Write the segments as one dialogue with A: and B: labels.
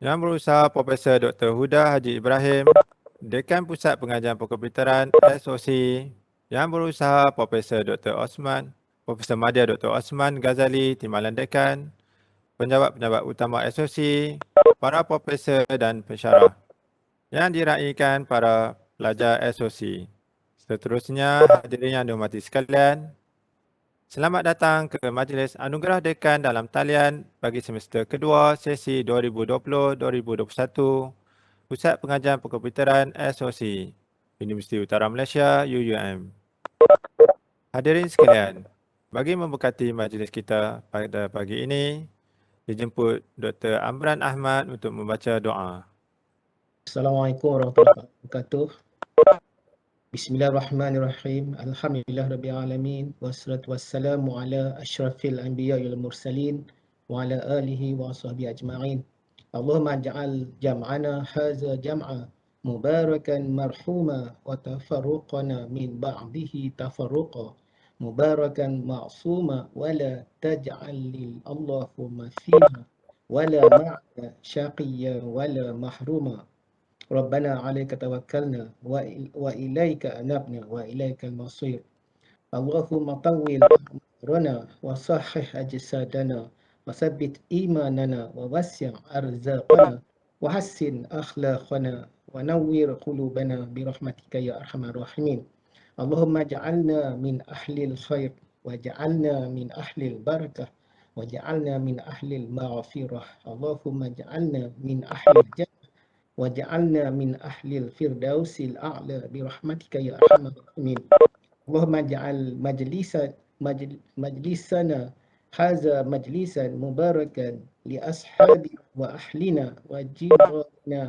A: Yang berusaha Profesor Dr. Huda Haji Ibrahim, Dekan Pusat Pengajian Perkomputeran SOC. Yang berusaha Profesor Dr. Osman, Profesor Madya Dr. Osman Ghazali, Timbalan Dekan, penjabat-penjabat utama SOC, para profesor dan pensyarah. Yang diraikan para pelajar SOC. Seterusnya, hadirin yang dihormati sekalian, selamat datang ke Majlis Anugerah Dekan dalam talian bagi semester kedua sesi 2020-2021 Pusat Pengajian Perkomputeran SOC, Universiti Utara Malaysia UUM. Hadirin sekalian, bagi memberkati majlis kita pada pagi ini, dijemput Dr. Amran Ahmad untuk membaca doa.
B: Assalamualaikum warahmatullahi wabarakatuh. Bismillahirrahmanirrahim. Alhamdulillahirabbil alamin wassalatu wassalamu ala asyrafil anbiya wal mursalin wa ala alihi wa sahbihi ajma'in. Allahumma ja'al jam'ana hadza jam'a mubarakan marhuma wa tafarruqana min ba'dihi tafarruqa mubarakan ma'suma wa la taj'al lil Allahumma fina wa la ma'na syaqiyya wa la mahruma. ربنا عليك توكلنا وإليك أنبنا وإليك المصير اللهم طول أعمارنا وصحح أجسادنا وثبت إيماننا ووسع أرزاقنا وحسن أخلاقنا ونور قلوبنا برحمتك يا أرحم الراحمين اللهم اجعلنا من أهل الخير واجعلنا من أهل البركة واجعلنا من أهل المغفرة اللهم اجعلنا من أهل الجنة وجعلنا من أهل الفردوس الأعلى برحمتك يا أرحم الراحمين اللهم اجعل مجلسنا هذا مجلسا مباركا لأصحابنا وأهلنا وجيراننا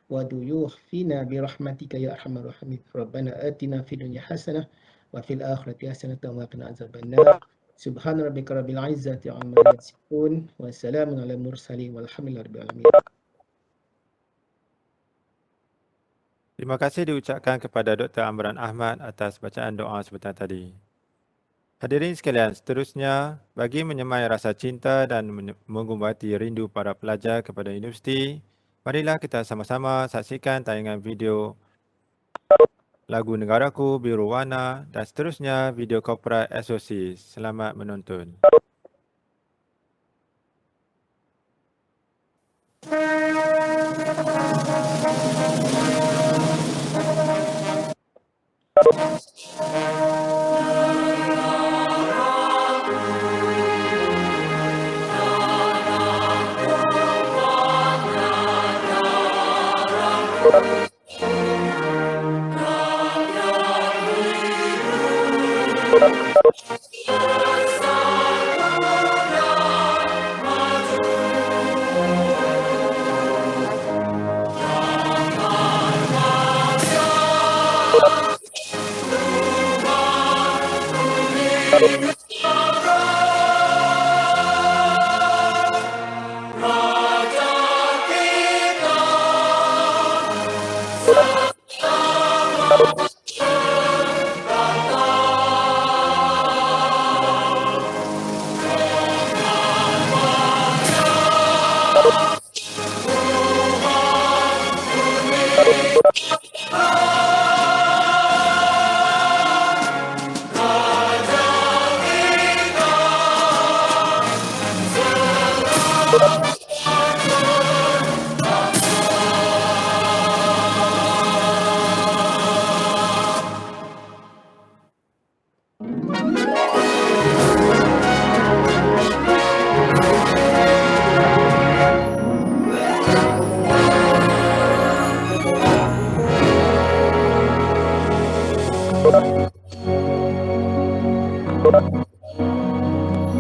B: وضيوفنا برحمتك يا أرحم الراحمين ربنا آتنا في الدنيا حسنة وفي الآخرة حسنة وقنا عذاب النار سبحان ربك رب العزة عما يصفون وسلام على المرسلين والحمد لله رب العالمين.
A: Terima kasih diucapkan kepada Dr. Amran Ahmad atas bacaan doa sebentar tadi. Hadirin sekalian, seterusnya, bagi menyemai rasa cinta dan menggumati rindu para pelajar kepada universiti, marilah kita sama-sama saksikan tayangan video lagu Negaraku Biru Warna dan seterusnya video korporat SOC. Selamat menonton.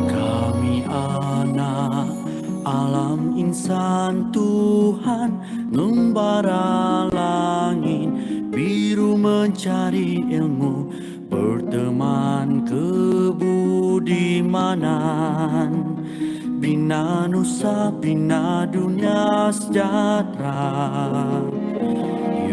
C: Kami anak alam insan Tuhan, membara langit biru mencari ilmu, berteman kebudimanan, bina nusa bina dunia sejahtera.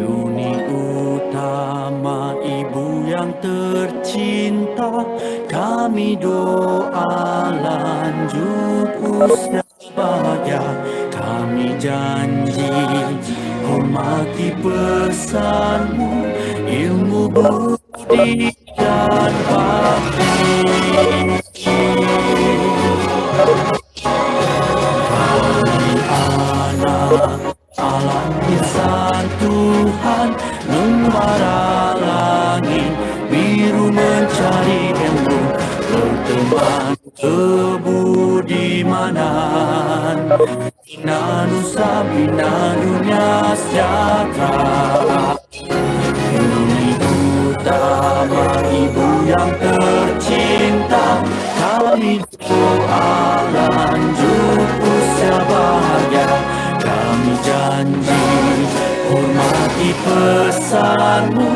C: Uni utama ibu yang tercinta, kami doa lanjut usia bahagia, kami kami janji hormati pesanmu, ilmu budi dan bakti. Anak alam insan Tuhan, membara langit biru mencari ilmu, berteman kebudimanan, bina nusa bina dunia sejahtera. Ini utama ibu yang tercinta, kami doa lanjut usia bahagia. Kami janji hormati pesanmu,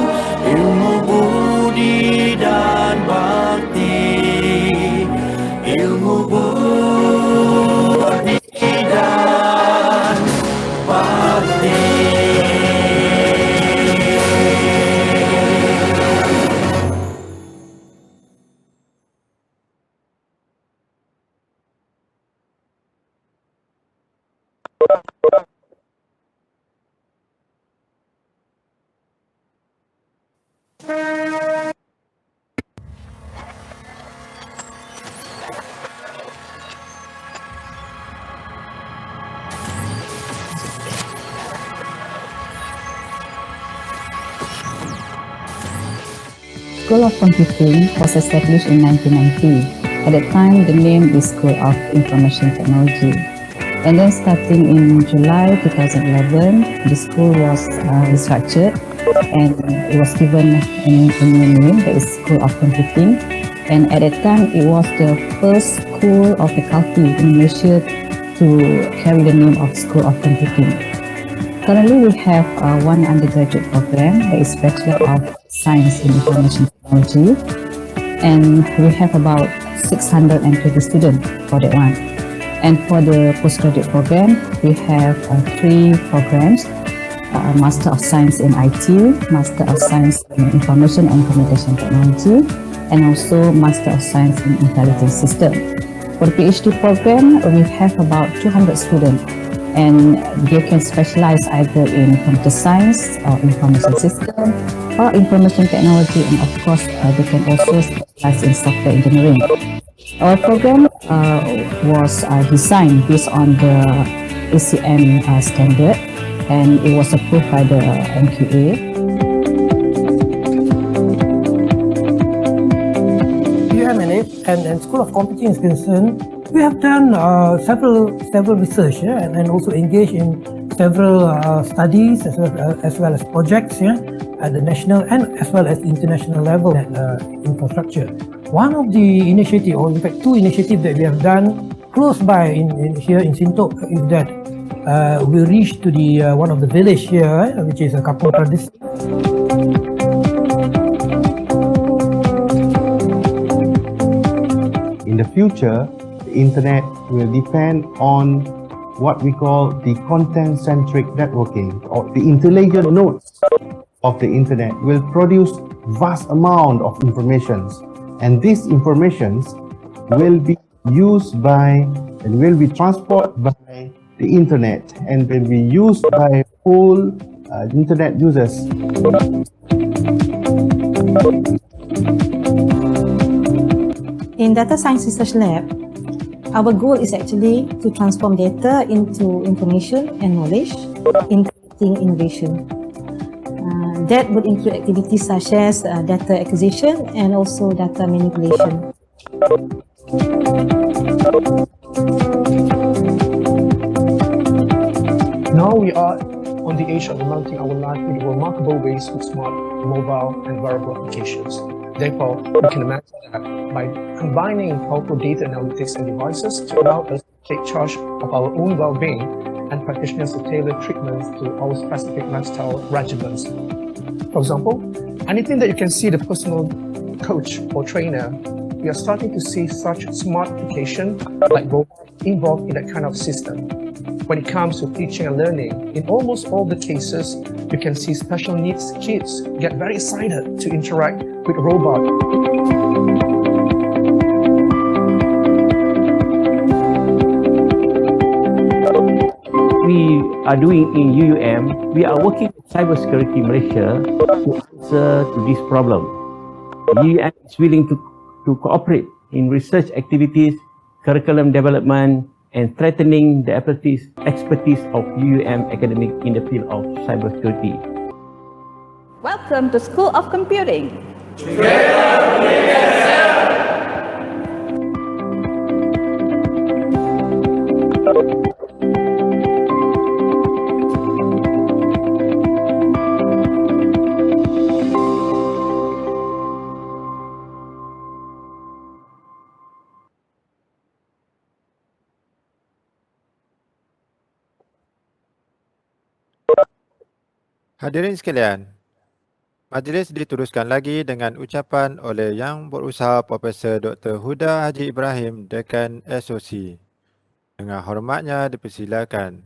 C: ilmu budi dan bakti, ilmu budi dan bakti.
D: School of Computing was established in 1990. At that time, the name is School of Information Technology. And then starting in July 2011, the school was restructured and it was given a new name, that is School of Computing. And at that time, it was the first school of faculty in Malaysia to carry the name of School of Computing. Currently, we have one undergraduate program, that is Bachelor of Science in Information Technology, and we have about 620 students for that one. And for the postgraduate program, we have 3 programs, Master of Science in IT, Master of Science in Information and Communication Technology, and also Master of Science in Intelligence System. For the PhD program, we have about 200 students, and they can specialize either in computer science or information system or information technology, and of course they can also specialize in software engineering. Our program was designed based on the ACM standard, and it was approved by the MQA.
E: UMNA and School of Computing is concerned, we have done several research and also engaged in several studies as well as projects at the national and as well as international level infrastructure. One of the initiative, or in fact 2 initiatives that we have done close by here in Sintok, is that we reached to the one of the village here, which is a Kampung Tradisi.
F: In the future, the internet will depend on what we call the content-centric networking, or the intelligent nodes of the internet will produce vast amount of informations, and these informations will be used by and will be transported by the internet and will be used by all internet users.
G: In Data Science Research Lab, our goal is actually to transform data into information and knowledge in creating innovation. That would include activities such as data acquisition and also data manipulation.
H: Now we are on the age of mounting our life in remarkable ways with smart, mobile, and wearable applications. Therefore, we can imagine that by combining powerful data analytics and devices to allow us to take charge of our own well-being, and practitioners to tailor treatments to our specific lifestyle regimens. For example, anything that you can see the personal coach or trainer, we are starting to see such smart application like robots involved in that kind of system. When it comes to teaching and learning, in almost all the cases, you can see special needs kids get very excited to interact with robots.
I: We are doing in UUM, we are working with Cybersecurity Malaysia to answer to this problem. UUM is willing to cooperate in research activities, curriculum development, and strengthening the expertise of UUM academic in the field of cybersecurity.
J: Welcome to School of Computing.
A: Hadirin sekalian, majlis diteruskan lagi dengan ucapan oleh Yang Berusaha Profesor Dr. Huda Haji Ibrahim, Dekan SOC. Dengan hormatnya dipersilakan.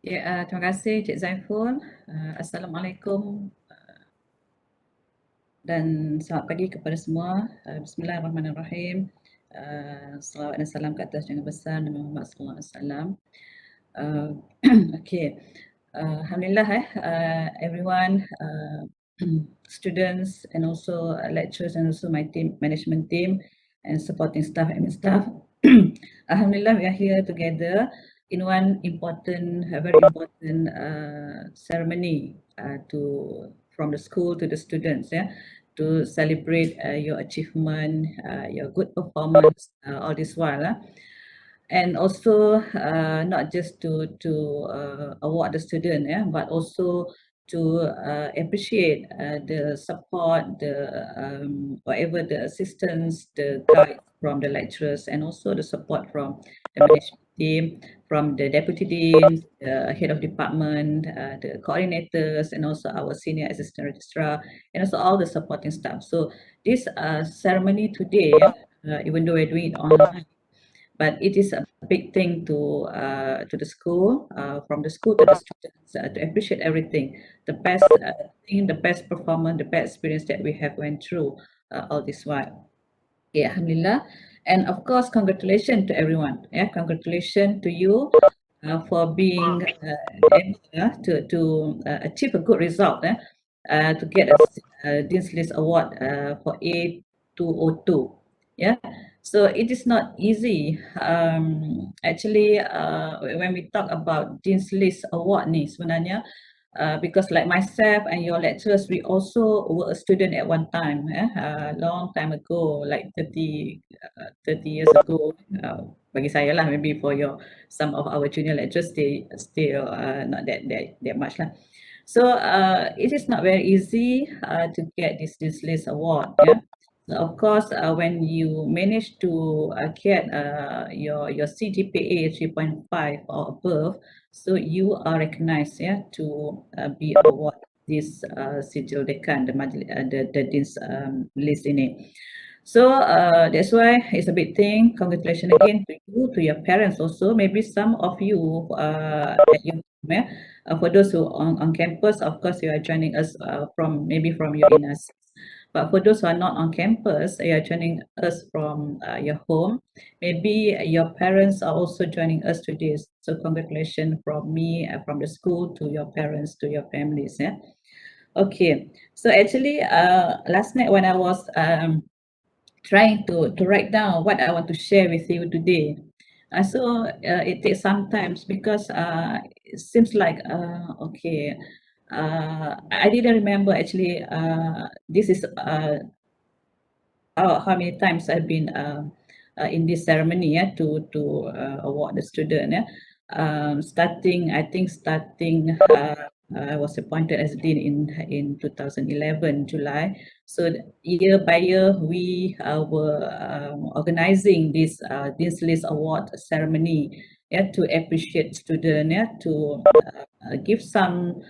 K: Ya, terima kasih Cik Zaiful. Assalamualaikum dan selamat pagi kepada semua. Bismillahirrahmanirrahim. Salawat dan salam ke atas Junjungan Besar Nabi Muhammad sallallahu alaihi wasallam. Okay. Alhamdulillah everyone, students and also lecturers and also my team, management team and supporting staff, admin staff. Alhamdulillah we are here together in one important, very important ceremony from the school to the students, to celebrate your achievement, your good performance all this while. And also not just to award the student, but also to appreciate the support, the whatever the assistance, the guide from the lecturers, and also the support from the management team, from the deputy dean, the head of department, the coordinators, and also our senior assistant registrar, and also all the supporting staff. So this ceremony today, even though we're doing it online, but it is a big thing to the school, from the school to the students, to appreciate everything, the best thing, the best performance, the best experience that we have went through all this while. Yeah, alhamdulillah. And of course, congratulations to everyone. Yeah, congratulations to you for being able to achieve a good result, to get a Dean's List Award for A202. Yeah. So it is not easy. Actually, when we talk about Dean's List Award ni sebenarnya, because like myself and your lecturers, we also were a student at one time, long time ago, like 30 years ago. Bagi saya lah, maybe for some of our junior lecturers, they still not that much lah. So it is not very easy to get this Dean's List Award. Yeah. Of course, when you manage to get your CGPA 3.5 or above, so you are recognized, to be awarded this Sijil Dekan, the Dean's list ini. So that's why it's a big thing. Congratulations again to you, to your parents also. Maybe some of you at your for those who on campus, of course, you are joining us from your INAS. But for those who are not on campus, you are joining us from your home. Maybe your parents are also joining us today. So congratulations from me, from the school, to your parents, to your families. Yeah. Okay. So actually, last night when I was trying to write down what I want to share with you today, so it takes some time because it seems like okay. I didn't remember actually. This is how many times I've been in this ceremony, to award the student. Starting I was appointed as dean in 2011 July. So year by year we were organizing this Dean's List Award ceremony, to appreciate student, to give some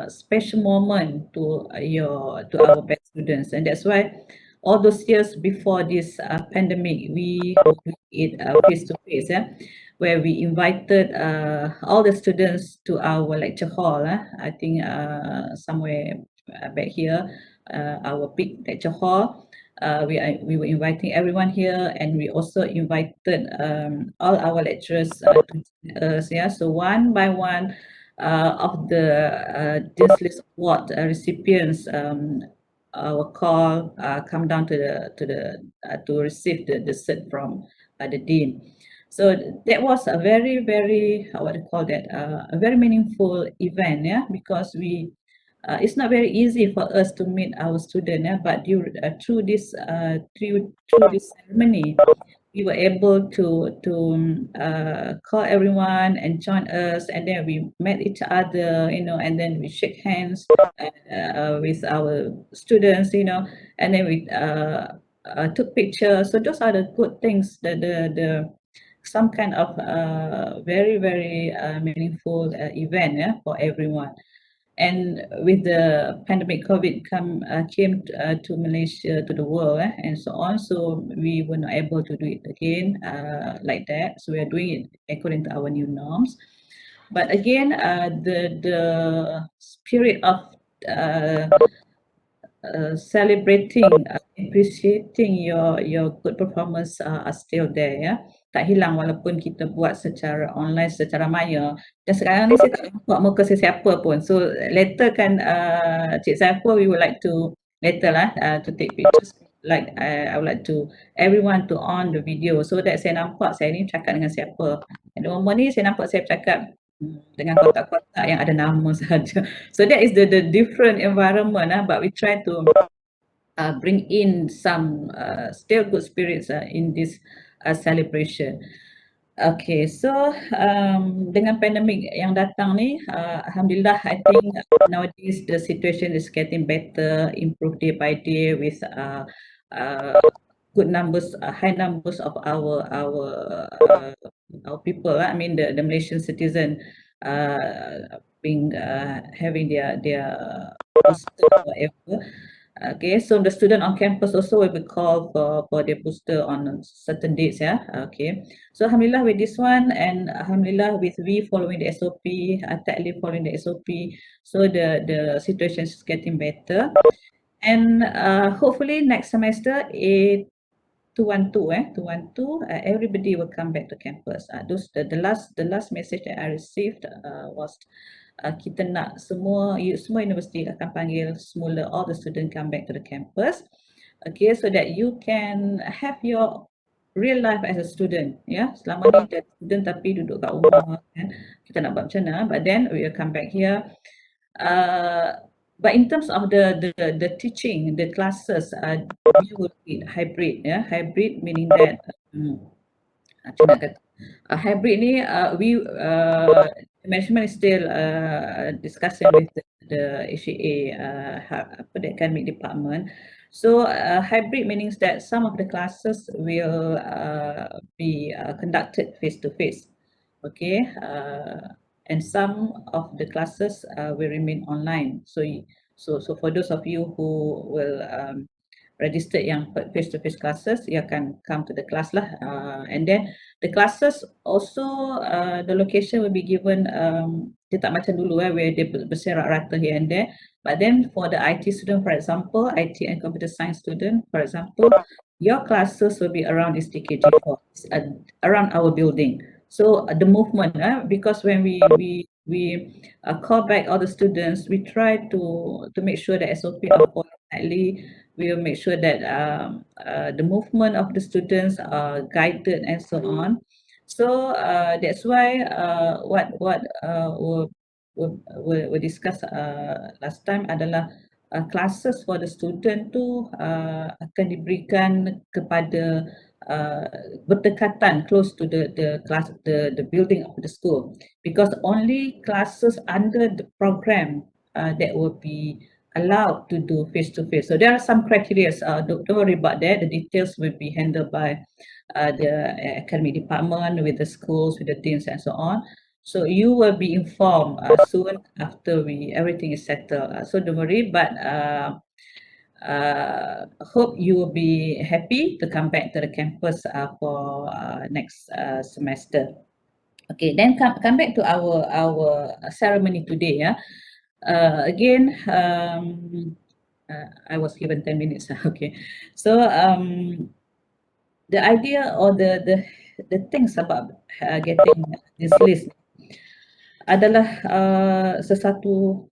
K: special moment to our best students. And that's why all those years before this pandemic, we did it face to face, where we invited all the students to our lecture hall. I think somewhere back here, our big lecture hall, we were inviting everyone here, and we also invited all our lecturers to join us. Yeah, so one by one of the Dean's List Award recipients will call come down to the to receive the cert from the dean. So that was a very what do you call that, a very meaningful event, yeah, because it's not very easy for us to meet our student, yeah, but through this ceremony, we were able to call everyone and join us, and then we met each other, you know, and then we shake hands with our students, you know, and then we took pictures. So those are the good things, the some kind of very meaningful event, yeah, for everyone. And with the pandemic COVID came to Malaysia, to the world, and so on, so we were not able to do it again like that. So we are doing it according to our new norms. But again, the spirit of celebrating, appreciating your good performance are still there, ya. Tak hilang walaupun kita buat secara online, secara maya. Dan sekarang ni saya tak nampak muka sesiapa pun. So later kan Cik Saiful, we would like to later lah to take pictures. Like I would like to everyone to on the video so that saya nampak saya ni cakap dengan siapa. At the moment ni saya nampak saya cakap dengan kotak-kotak yang ada nama saja. So that is the different environment, but we try to bring in some still good spirits in this celebration. Okay, so dengan pandemic yang datang ni, alhamdulillah, I think nowadays the situation is getting better, improve day by day with good numbers, high numbers of our people. I mean the Malaysian citizen being having their booster or whatever. Okay, so the student on campus also will be called for their booster on certain dates, yeah. Okay, so alhamdulillah with this one, and alhamdulillah with we following the SOP, Takli following the SOP, so the situation is getting better, and hopefully next semester 212, everybody will come back to campus. The last message that I received was kita nak semua universiti akan panggil semula all the student come back to the campus, okay, so that you can have your real life as a student, ya. Selama ni dia student tapi duduk kat rumah kan, kita nak buat macam mana, but then we will come back here. But in terms of the teaching, the classes, we will be hybrid, yeah. Hybrid meaning that hybrid ni we management is still discussing with the HAA, the academic department. So hybrid means that some of the classes will be conducted face to face, okay, and some of the classes will remain online. So for those of you who will register yang face-to-face classes, you can come to the class lah, and then the classes also the location will be given, dia tak macam dulu where dia berserak rata here and there, but then for the IT student, for example, IT and computer science student, for example, your classes will be around STKG4, around our building. So the movement, because when we call back all the students, we try to make sure that SOP are followed tightly. We will make sure that the movement of the students are guided and so on. So that's why what we discussed last time adalah classes for the student tu akan diberikan kepada berdekatan, close to the class, the building of the school, because only classes under the program that will be allowed to do face-to-face. So there are some criteria. Don't worry about that. The details will be handled by the academic department with the schools, with the deans, and so on. So you will be informed soon after everything is settled. So don't worry, but hope you will be happy to come back to the campus for next semester. Okay, then come back to our ceremony today. Again, I was given 10 minutes. Okay. So the idea or the things about getting this list adalah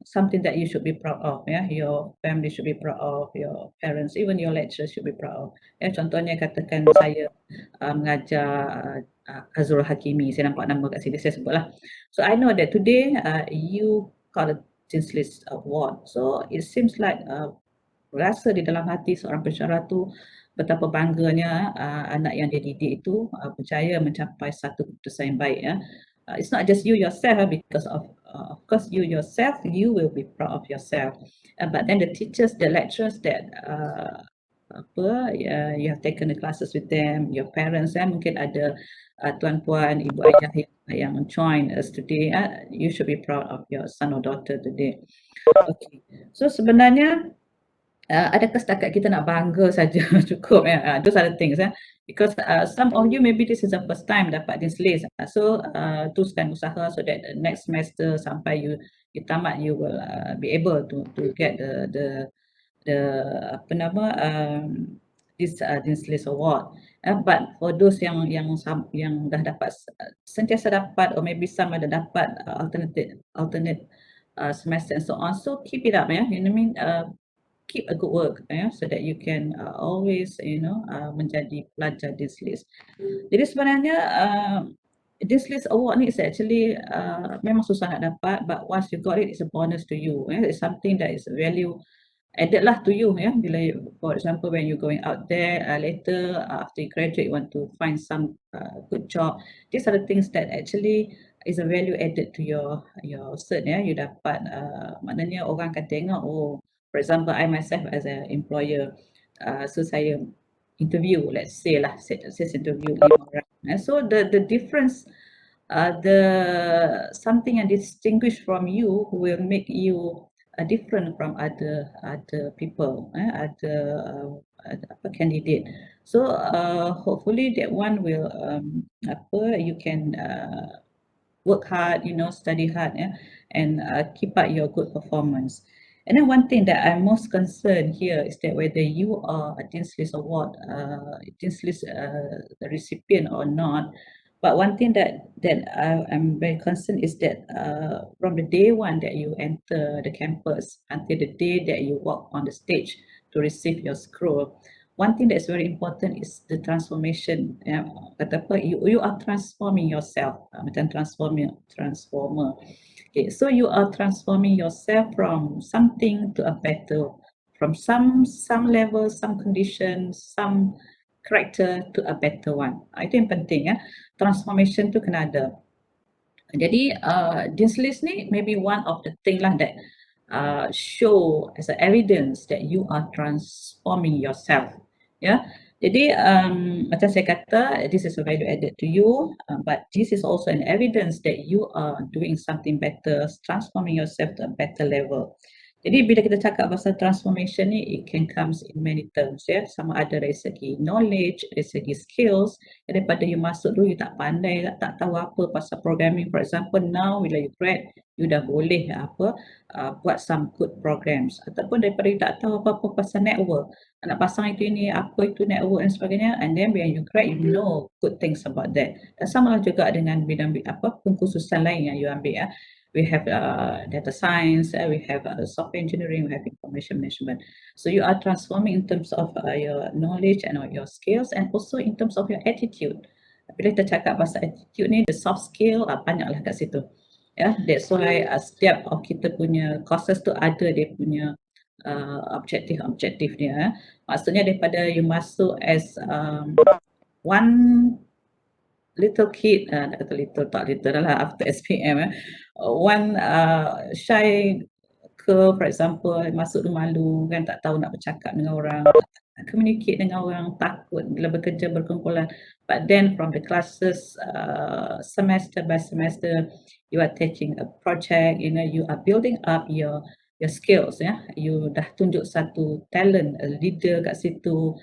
K: something that you should be proud of, ya. Your family should be proud of, your parents, even your lecturers should be proud of. Ya, contohnya katakan saya mengajar Azrul Hakimi, saya nampak nama kat sini, saya sebutlah. So I know that today you got a Dean's List Award. So it seems like rasa di dalam hati seorang pensyarah tu betapa bangganya anak yang dia didik itu berjaya mencapai satu keputusan yang baik, ya. It's not just you yourself, because of course you yourself, you will be proud of yourself, but then the teachers, the lecturers that you have taken the classes with them, your parents, mungkin ada tuan-puan, ibu ayah yang join us today, you should be proud of your son or daughter today. Okay, so sebenarnya adakah setakat kita nak bangga saja cukup, ya? Those are the things, because some of you maybe this is the first time dapat this list, so teruskan usaha so that next semester sampai you tamat, you will be able to get the apa nama this list award. But for those yang dah dapat sentiasa dapat, or maybe some ada dapat alternate semester and so on, so keep it up, ya. You know what I mean? Keep a good work, so that you can always, menjadi pelajar this list. Jadi sebenarnya this list award ni is actually memang susah nak dapat, but once you got it, it's a bonus to you. It's something that is value added lah to you, ya. Bila for example when you're going out there later after you graduate, you want to find some good job, these are the things that actually is a value added to your cert, ya. You dapat maknanya orang akan tengok, oh, for example, I myself as an employer, so saya interview, let's say lah, saya interview 5 orang. So the difference, something yang distinguish from you will make you different from other people, other candidate. So hopefully that one will you can work hard, study hard, and keep up your good performance. And then one thing that I'm most concerned here is that whether you are a Dean's List Award, Dean's List recipient or not, but one thing that I'm very concerned is that from the day one that you enter the campus until the day that you walk on the stage to receive your scroll, one thing that's very important is the transformation. Kata apa, you are transforming yourself, macam transformer. Okay, so you are transforming yourself from something to a better, from some level, some condition, some character to a better one. Itu yang penting, ya. Transformation tu kena ada. Jadi Dean's List ni maybe one of the thing lah that show as a evidence that you are transforming yourself, ya. Jadi macam saya kata, this is a value added to you, but this is also an evidence that you are doing something better, transforming yourself to a better level. Jadi bila kita cakap pasal transformation ni, it can comes in many terms, ya. Sama ada dari segi knowledge, dari segi skills. Daripada you masuk dulu, you tak pandai, tak tahu apa pasal programming, for example, now bila you grad, you dah boleh buat some good programs. Ataupun daripada you tak tahu apa-apa pasal network, nak pasang itu ini, apa itu network dan sebagainya, and then when you grad, you know good things about that. Dan sama lah juga dengan bidang pengkhususan lain yang you ambil, ya. We have data science, we have software engineering, we have information management. So you are transforming in terms of your knowledge and your skills, and also in terms of your attitude. Bila kita cakap pasal attitude ni, the soft skill banyaklah kat situ. Ya, that's why setiap of kita punya courses tu ada dia punya objektif dia. Maksudnya daripada you masuk as one little kid, kata little tak little lah after SPM, one shy girl, for example, masuk tu malu kan, tak tahu nak bercakap dengan orang, tak communicate dengan orang, takut bila bekerja berkumpulan. But then from the classes, semester by semester, you are taking a project, you are building up your skills, ya. You dah tunjuk satu talent, a leader kat situ,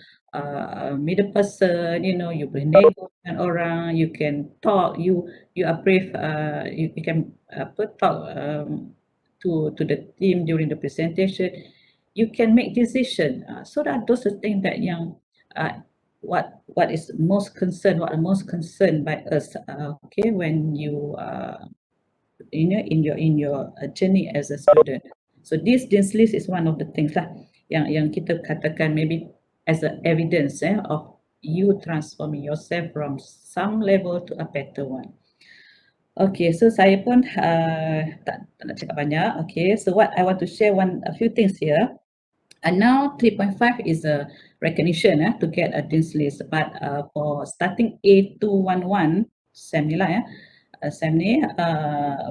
K: middle person, you boleh nego dengan orang, you can talk, you are brave, you can talk to the team during the presentation. you can make decision. So that those are things that yang what is most concerned, what are most concerned by us, okay, when you in your journey as a student. So this Dean's List is one of the things lah yang kita katakan maybe as a evidence of you transforming yourself from some level to a better one. Okay, so saya pun tak nak cakap banyak. Okay, so what I want to share a few things here. And now 3.5 is a recognition to get a Dean's List, but for starting A211 SEM ni lah SEM ni,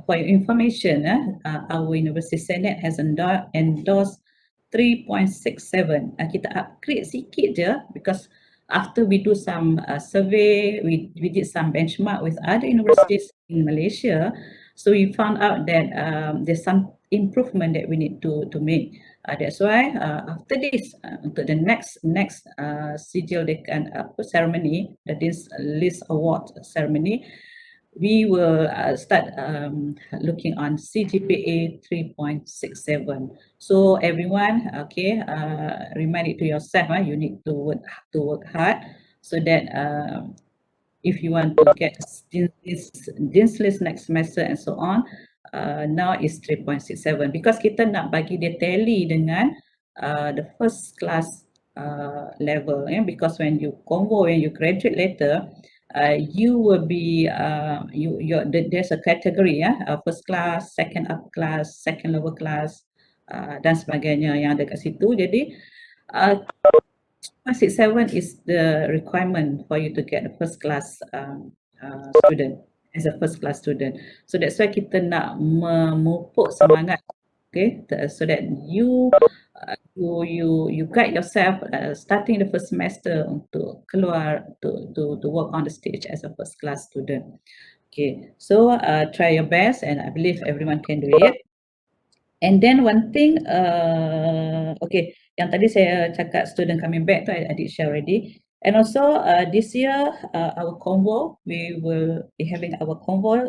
K: for your information, our University Senate has endorsed 3.67. Kita upgrade sikit je because after we do some survey, we did some benchmark with other universities in Malaysia. So we found out that there's some improvement that we need to make. That's why after this, untuk the next Sijil Dekan ceremony, that is List Award ceremony, we will start looking on CGPA 3.67. So everyone, okay, remind it to yourself, you need to work hard so that if you want to get Dean's List next semester and so on, now is 3.67 because kita nak bagi dia tally dengan the first class level, because when you graduate later, you will be there's a category, first class, second upper class, second lower class, dan sebagainya yang ada kat situ. Jadi 3.67 is the requirement for you to get a first class student, as a first class student. So that's why kita nak memupuk semangat, okay, so that you guide yourself starting the first semester untuk keluar to work on the stage as a first class student. Okay, so try your best and I believe everyone can do it. And then one thing, okay, yang tadi saya cakap student coming back tu I did share already. And also this year our convo, we will be having our convo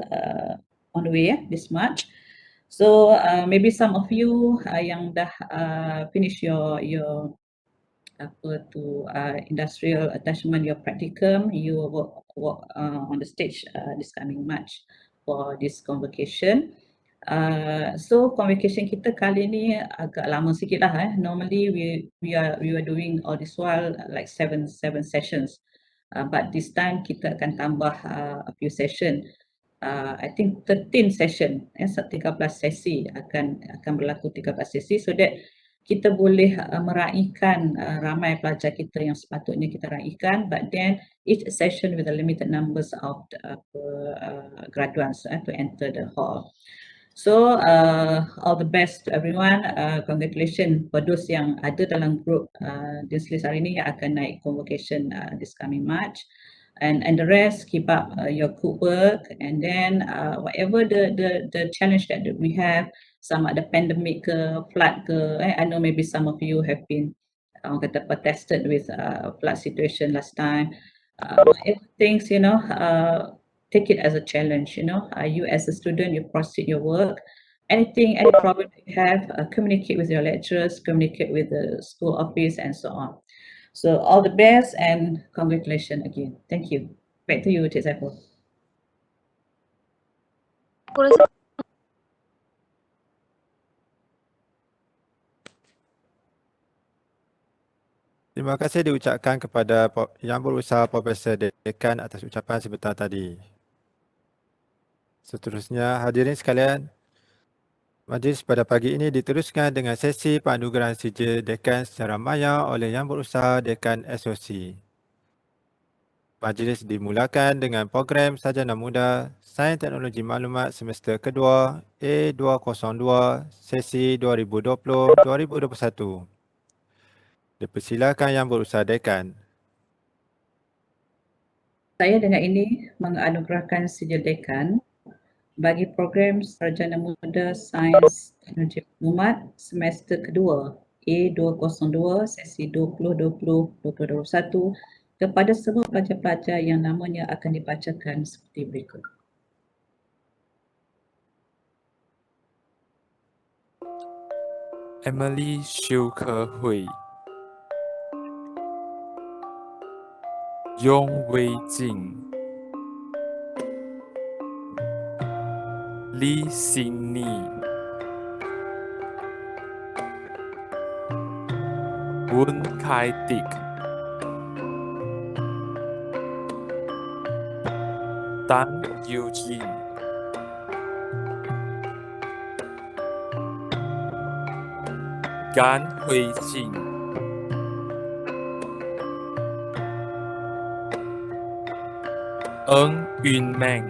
K: on the way this March. So maybe some of you yang dah finish your industrial attachment, your practicum, you will work on the stage this coming March for this convocation. So convocation kita kali ni agak lama sikit lah. Normally we are doing all this while like seven sessions, but this time kita akan tambah a few session. I think 13 session, 13 sesi akan berlaku 13 sesi, so that kita boleh meraihkan ramai pelajar kita yang sepatutnya kita raihkan, but then each session with a limited numbers of graduates to enter the hall. So all the best to everyone. Congratulations for those yang ada dalam group Dean's List hari ni yang akan naik convocation this coming March. And the rest, keep up your good work, and then whatever the challenge that we have, some ada pandemic ke, flood ke, I know maybe some of you have been kata tested with flood situation last time. Whatever things, take it as a challenge. You as a student, you proceed your work. Any problem that you have, communicate with your lecturers, communicate with the school office, and so on. So all the best and congratulations again. Thank you. Back to you, Cik Saiful.
A: Terima kasih diucapkan kepada Yang Berusaha Profesor Dekan atas ucapan sebentar tadi. Seterusnya, hadirin sekalian, majlis pada pagi ini diteruskan dengan sesi penganugerahan sijil Dekan secara maya oleh Yang Berusaha Dekan SOC. Majlis dimulakan dengan program Sarjana Muda Sains Teknologi Maklumat semester kedua A202 sesi 2020-2021. Dipersilakan Yang Berusaha Dekan.
K: Saya dengan ini menganugerahkan sijil Dekan bagi program Sarjana Muda Sains Teknologi Maklumat semester kedua A202 sesi 2020-2021 kepada semua pelajar-pelajar yang namanya akan dibacakan seperti berikut.
L: Emily 修科慧、雍威静、李欣妮、温凯迪、Dan Eugene、甘慧静、云梦、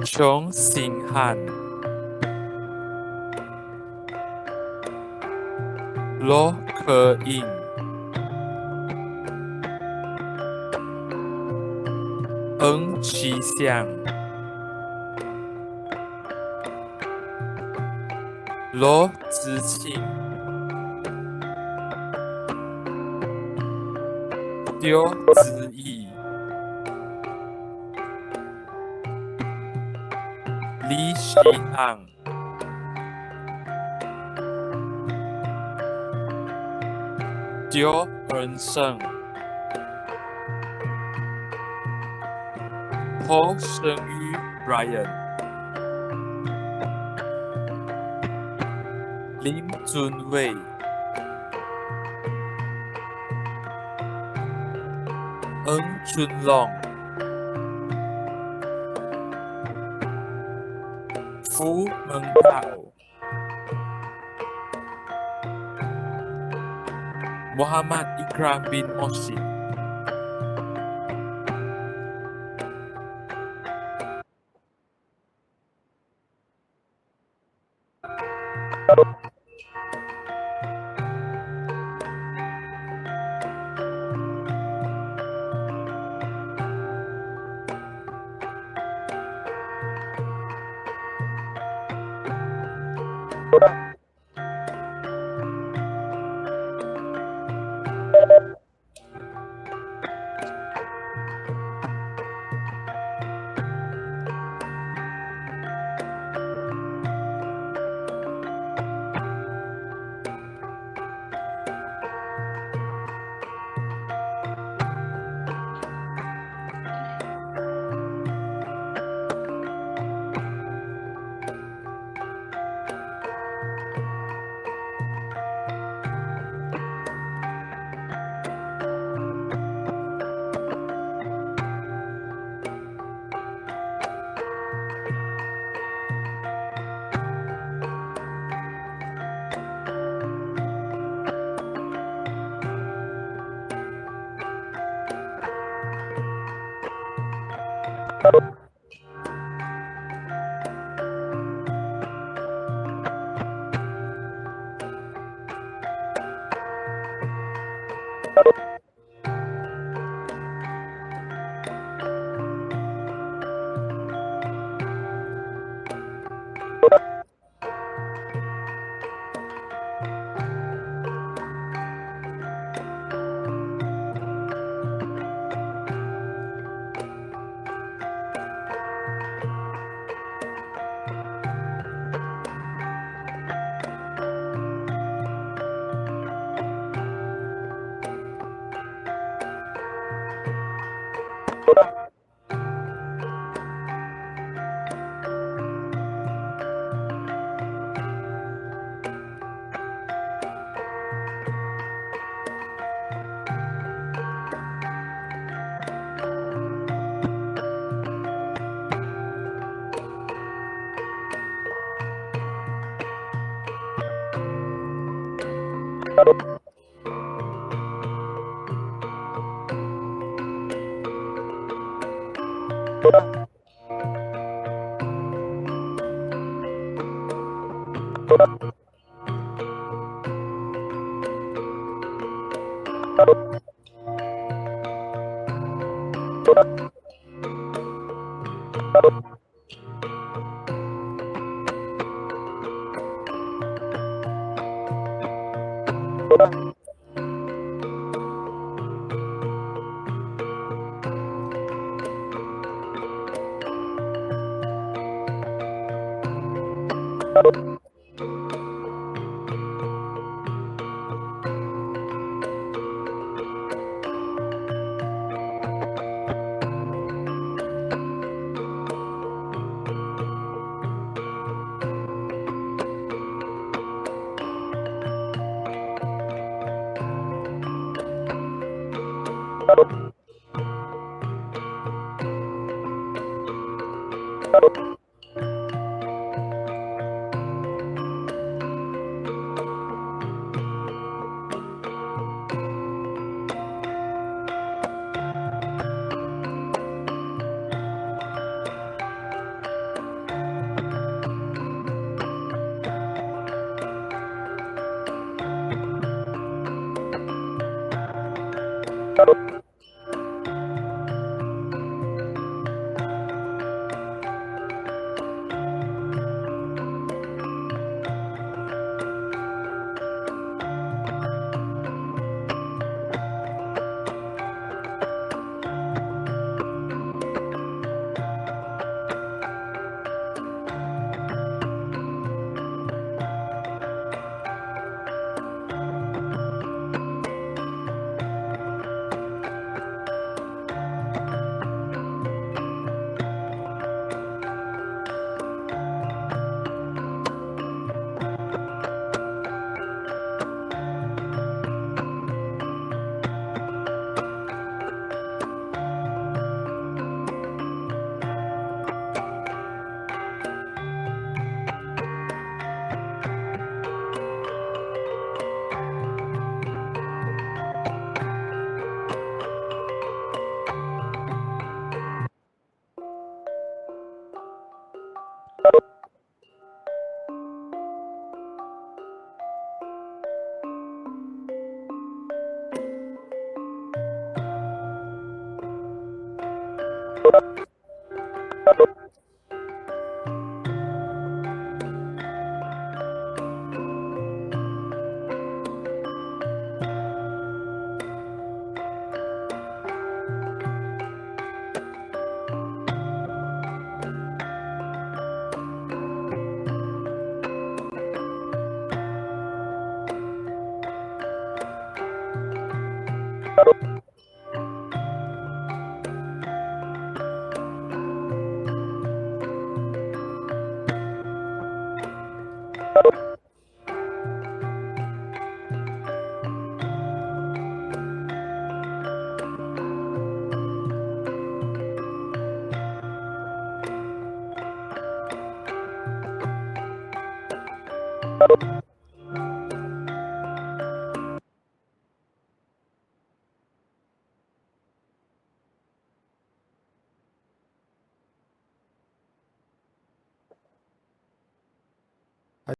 L: 琼星汉、罗可英、启祥、罗知庆、丢子毅、李希昂、丢恩生、侯生宇 Brian、林尊伟、春龙、福蒙道、Muhammad Ikram bin Moshid。